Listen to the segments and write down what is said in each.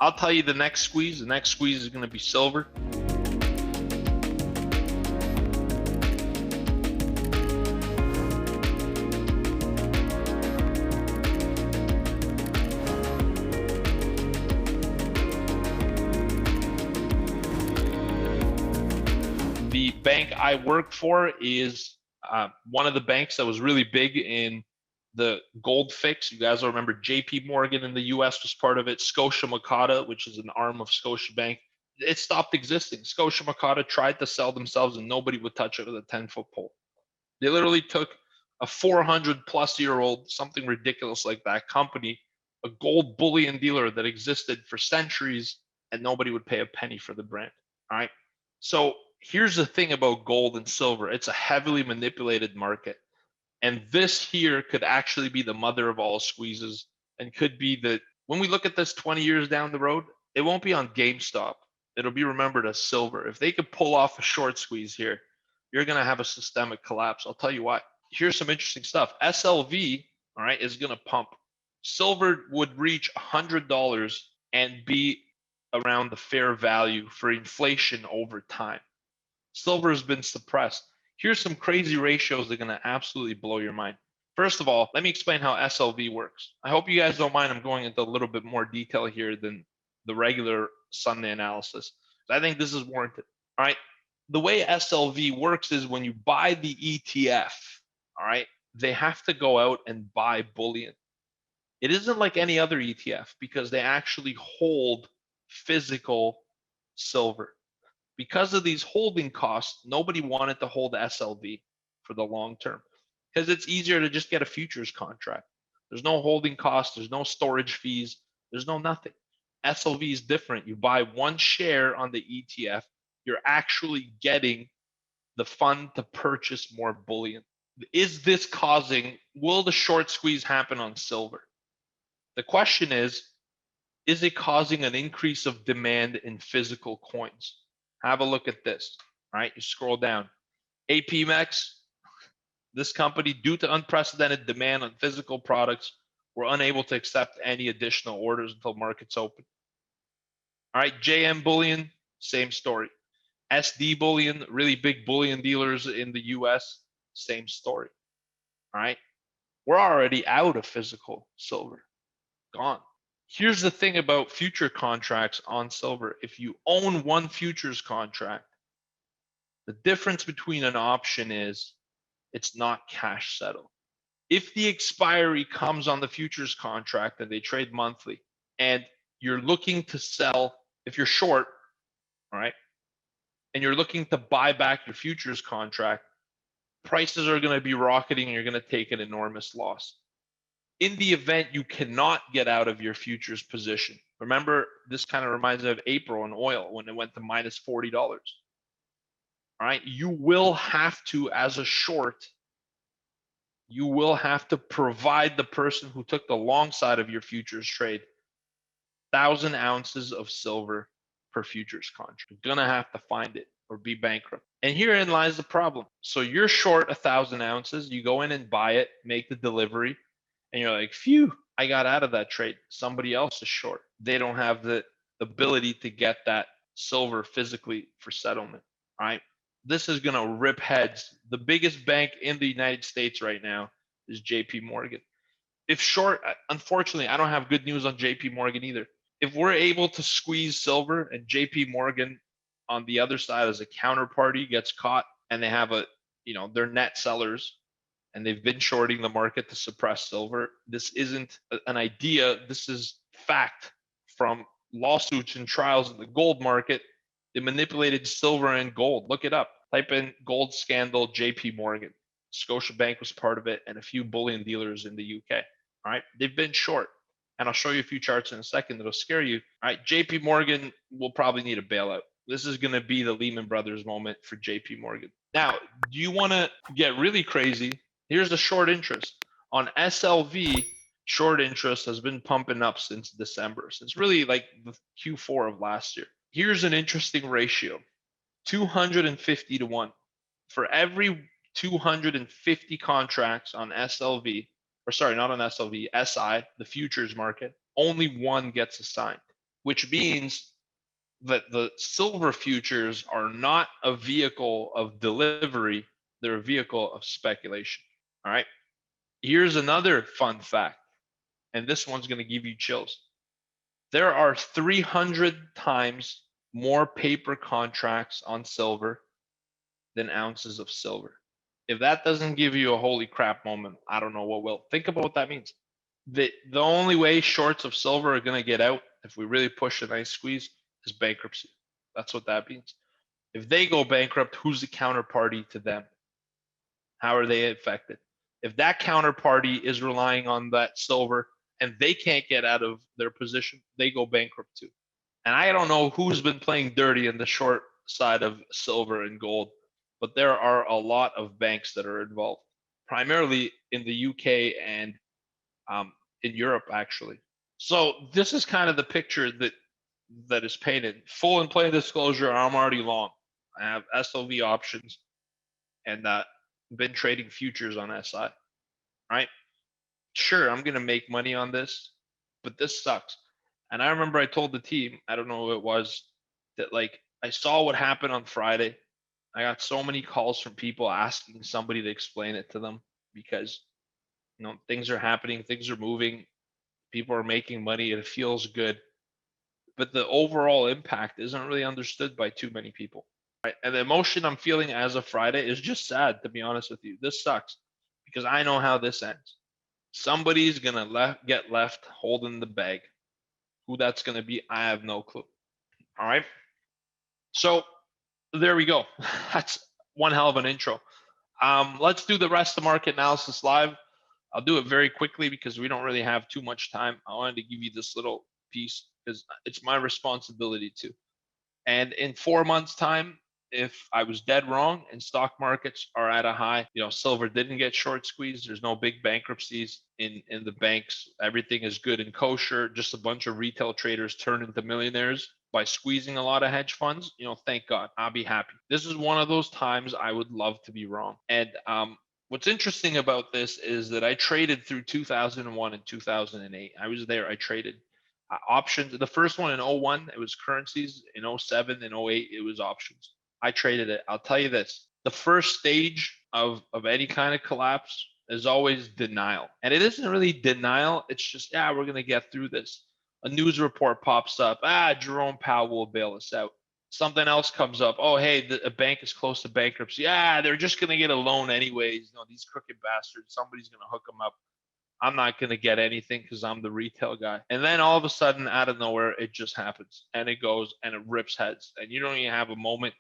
I'll tell you the next squeeze. The next squeeze is going to be silver. The bank I work for is one of the banks that was really big in the gold fix. You guys will remember JP Morgan in the US was part of it. Scotia Makata, which is an arm of Scotiabank, it stopped existing. Scotia Makata tried to sell themselves and nobody would touch it with a 10-foot pole. They literally took a 400-plus-year-old, something ridiculous like that, company, a gold bullion dealer that existed for centuries, and nobody would pay a penny for the brand. All right. So here's the thing about gold and silver. It's a heavily manipulated market. And this here could actually be the mother of all squeezes and could be the, when we look at this 20 years down the road, it won't be on GameStop. It'll be remembered as silver. If they could pull off a short squeeze here, you're going to have a systemic collapse. I'll tell you why. Here's some interesting stuff. SLV, all right, is going to pump. Silver would reach $100 and be around the fair value for inflation over time. Silver has been suppressed. Here's some crazy ratios that are going to absolutely blow your mind. First of all, let me explain how SLV works. I hope you guys don't mind I'm going into a little bit more detail here than the regular Sunday analysis. I think this is warranted. All right. The way SLV works is when you buy the ETF, all right, they have to go out and buy bullion. It isn't like any other ETF because they actually hold physical silver. Because of these holding costs, nobody wanted to hold SLV for the long term because it's easier to just get a futures contract. There's no holding costs, there's no storage fees, there's no nothing. SLV is different. You buy one share on the ETF, you're actually getting the fund to purchase more bullion. Is this causing, will the short squeeze happen on silver? The question is it causing an increase of demand in physical coins? Have a look at this, all right? You scroll down. APMEX, this company, due to unprecedented demand on physical products, were unable to accept any additional orders until markets open. All right, JM Bullion, same story. SD Bullion, really big bullion dealers in the US, same story. All right, we're already out of physical silver, gone. Here's the thing about future contracts on silver. If you own one futures contract, the difference between an option is it's not cash settled. If the expiry comes on the futures contract and they trade monthly and you're looking to sell, if you're short, all right, and you're looking to buy back your futures contract, prices are going to be rocketing and you're going to take an enormous loss. In the event you cannot get out of your futures position, remember, this kind of reminds me of April and oil when it went to minus $40. All right, you will have to, as a short, you will have to provide the person who took the long side of your futures trade 1,000 ounces of silver per futures contract. You're going to have to find it or be bankrupt. And herein lies the problem. So you're short 1,000 ounces, you go in and buy it, make the delivery, and you're like, phew, I got out of that trade. Somebody else is short. They don't have the ability to get that silver physically for settlement, right? This is going to rip heads. The biggest bank in the United States right now is JP Morgan. If short, unfortunately, I don't have good news on JP Morgan either. If we're able to squeeze silver and JP Morgan on the other side as a counterparty gets caught and they have a, they're net sellers, and they've been shorting the market to suppress silver. This isn't an idea. This is fact from lawsuits and trials in the gold market. They manipulated silver and gold. Look it up. Type in gold scandal, JP Morgan. Scotiabank was part of it, and a few bullion dealers in the UK. All right, they've been short. And I'll show you a few charts in a second that'll scare you. All right, JP Morgan will probably need a bailout. This is going to be the Lehman Brothers moment for JP Morgan. Now, do you want to get really crazy? Here's the short interest. On SLV, short interest has been pumping up since December, since really like the Q4 of last year. Here's an interesting ratio, 250 to 1. For every 250 contracts on SLV, or sorry, not on SLV, SI, the futures market, only one gets assigned. which means that the silver futures are not a vehicle of delivery, they're a vehicle of speculation. All right. Here's another fun fact, and this one's going to give you chills. There are 300 times more paper contracts on silver than ounces of silver. If that doesn't give you a holy crap moment, I don't know what will. Think about what that means. The only way shorts of silver are going to get out, if we really push a nice squeeze, is bankruptcy. That's what that means. If they go bankrupt, who's the counterparty to them? How are they affected? If that counterparty is relying on that silver and they can't get out of their position, they go bankrupt too. And I don't know who's been playing dirty in the short side of silver and gold, but there are a lot of banks that are involved, primarily in the UK and in Europe, actually. So this is kind of the picture that is painted. Full and plain disclosure, I'm already long. I have SLV options and been trading futures on SI, right? Sure, I'm going to make money on this, but this sucks. And I remember I told the team, I don't know who it was, that like I saw what happened on Friday. I got so many calls from people asking somebody to explain it to them because, you know, things are happening, things are moving, people are making money, it feels good. But the overall impact isn't really understood by too many people. Right? And the emotion I'm feeling as of Friday is just sad, to be honest with you. This sucks because I know how this ends. Somebody's going to get left holding the bag. Who that's going to be, I have no clue. All right. So there we go. That's one hell of an intro. Let's do the rest of market analysis live. I'll do it very quickly because we don't really have too much time. I wanted to give you this little piece because it's my responsibility to. And in 4 months' time, if I was dead wrong and stock markets are at a high, you know, silver didn't get short squeezed. There's no big bankruptcies in the banks. Everything is good and kosher. Just a bunch of retail traders turned into millionaires by squeezing a lot of hedge funds. You know, thank God, I'll be happy. This is one of those times I would love to be wrong. And what's interesting about this is that I traded through 2001 and 2008. I was there. I traded options. The first one in 01, it was currencies. In 07 and 08, it was options. I traded it. I'll tell you this. The first stage of any kind of collapse is always denial. And it isn't really denial. It's just, yeah, we're going to get through this. A news report pops up. Jerome Powell will bail us out. Something else comes up. Oh, hey, a bank is close to bankruptcy. They're just going to get a loan anyways. You know, these crooked bastards, somebody's going to hook them up. I'm not going to get anything because I'm the retail guy. And then all of a sudden, out of nowhere, it just happens. And it goes and it rips heads. And you don't even have a moment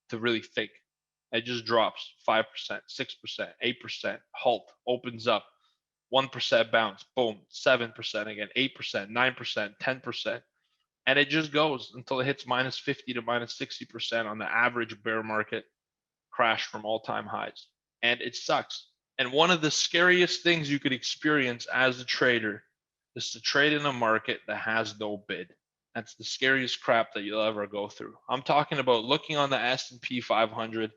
to really think. It just drops 5%, 6%, 8%, halt, opens up, 1% bounce, boom, 7% again, 8%, 9%, 10%. And it just goes until it hits minus 50 to minus 60% on the average bear market crash from all-time highs. And it sucks. And one of the scariest things you could experience as a trader is to trade in a market that has no bid. That's the scariest crap that you'll ever go through. I'm talking about looking on the S&P 500,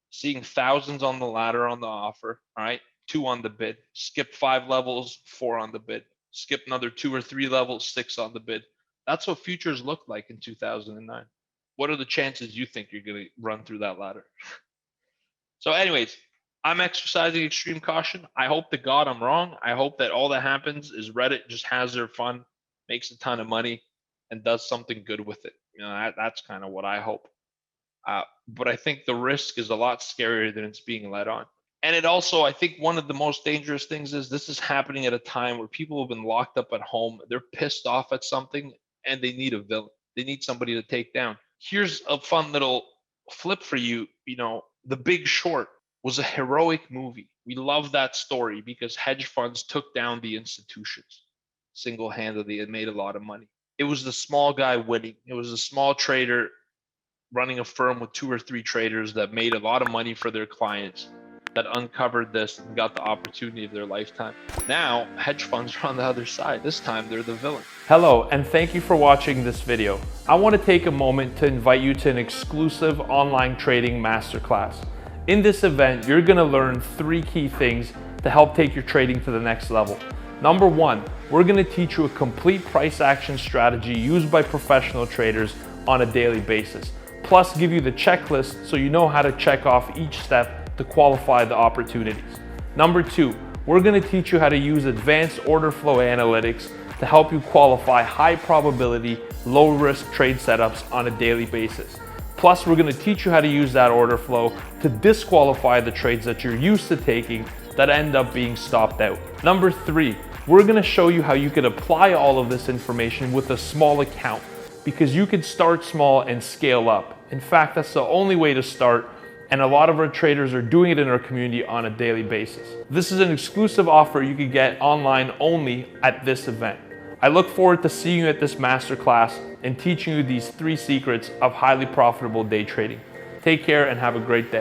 seeing thousands on the ladder on the offer, all right? 2 on the bid. Skip 5 levels, 4 on the bid. Skip another 2 or 3 levels, 6 on the bid. That's what futures looked like in 2009. What are the chances you think you're going to run through that ladder? So anyways, I'm exercising extreme caution. I hope to God I'm wrong. I hope that all that happens is Reddit just has their fun, makes a ton of money, and does something good with it. You know, that's kind of what I hope. But I think the risk is a lot scarier than it's being led on. And it also, I think one of the most dangerous things is this is happening at a time where people have been locked up at home. They're pissed off at something and they need a villain. They need somebody to take down. Here's a fun little flip for you. You know, The Big Short was a heroic movie. We love that story because hedge funds took down the institutions single-handedly and made a lot of money. It was the small guy winning. It was a small trader running a firm with 2 or 3 traders that made a lot of money for their clients, that uncovered this and got the opportunity of their lifetime. Now, hedge funds are on the other side. This time, they're the villain. Hello, and thank you for watching this video. I want to take a moment to invite you to an exclusive online trading masterclass. In this event, you're going to learn 3 key things to help take your trading to the next level. Number one, we're gonna teach you a complete price action strategy used by professional traders on a daily basis, plus give you the checklist so you know how to check off each step to qualify the opportunities. Number two, we're gonna teach you how to use advanced order flow analytics to help you qualify high probability, low risk trade setups on a daily basis. Plus, we're gonna teach you how to use that order flow to disqualify the trades that you're used to taking that end up being stopped out. Number three, we're gonna show you how you could apply all of this information with a small account, because you could start small and scale up. In fact, that's the only way to start, and a lot of our traders are doing it in our community on a daily basis. This is an exclusive offer you could get online only at this event. I look forward to seeing you at this masterclass and teaching you these 3 secrets of highly profitable day trading. Take care and have a great day.